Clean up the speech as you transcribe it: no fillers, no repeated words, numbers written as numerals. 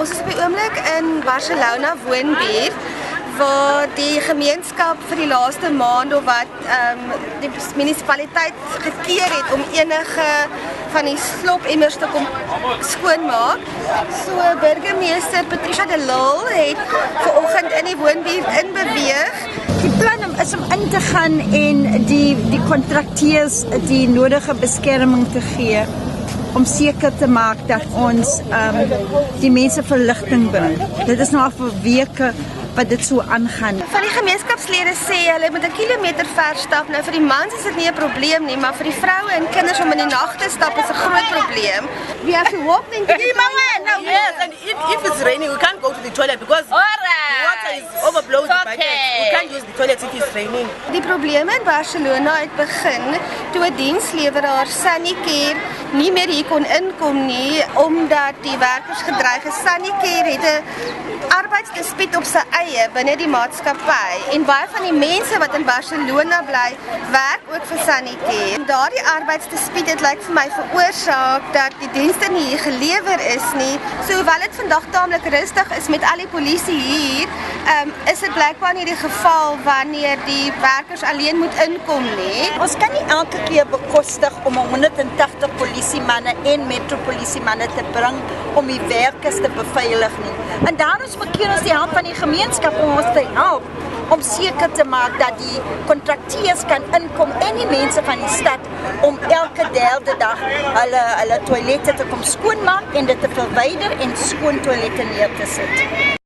Ons is op die oomblik in Barcelona woonbuurt waar die gemeenskap vir die laaste maand of wat die munisipaliteit gekeer het om enige van die slopemmers te kom skoonmaak. So burgemeester Patricia de Lille het vanoggend in die woonbuurt inbeweeg. Die plan is om in te gaan en die kontrakteurs die nodige beskerming te gee om seker te maak dat ons die mense verligting bring. Dit is nou al vir weke wat dit so aangaan. Van die gemeenskapslede sê hulle moet 'n kilometer ver stap. Nou vir die mans is dit nie 'n probleem nie, maar vir die vroue en kinders om in die nag te stap is 'n groot probleem. We have to walk into the toilet. Yes, and if it's raining, we can't go to the toilet because the water is overflowing the bucket. We can't use the toilet if it's raining. Die probleme in Barcelona het begin toe 'n diensleweraar Sanicare nie meer hier kon inkom nie omdat die werkers gedreig is. Sanicare het 'n arbeidsdispuut op sy eie binne die maatskappy en baie van die mense wat in Barcelona bly, werk ook vir Sanicare. En daardie arbeidsdispuut het lyk vir my veroorsaak dat die dienste nie hier gelewer is nie. So hoewel dit vandag taamlik rustig is met al die polisie hier, is dit blykbaar nie die geval wanneer die werkers alleen moet inkom nie. Ons kan nie elke keer bekostig om 180 polisiemanne en metropolisiemanne te bring om die werkers te beveilig nie. En daarom bekeer ons die help van die gemeenskap om ons te help om seker te maak dat die kontrakteurs kan inkom en die mense van die stad om elke derde dag hulle toilette te kom skoonmaak en dit te verwyder en skoon toilette neer te sit.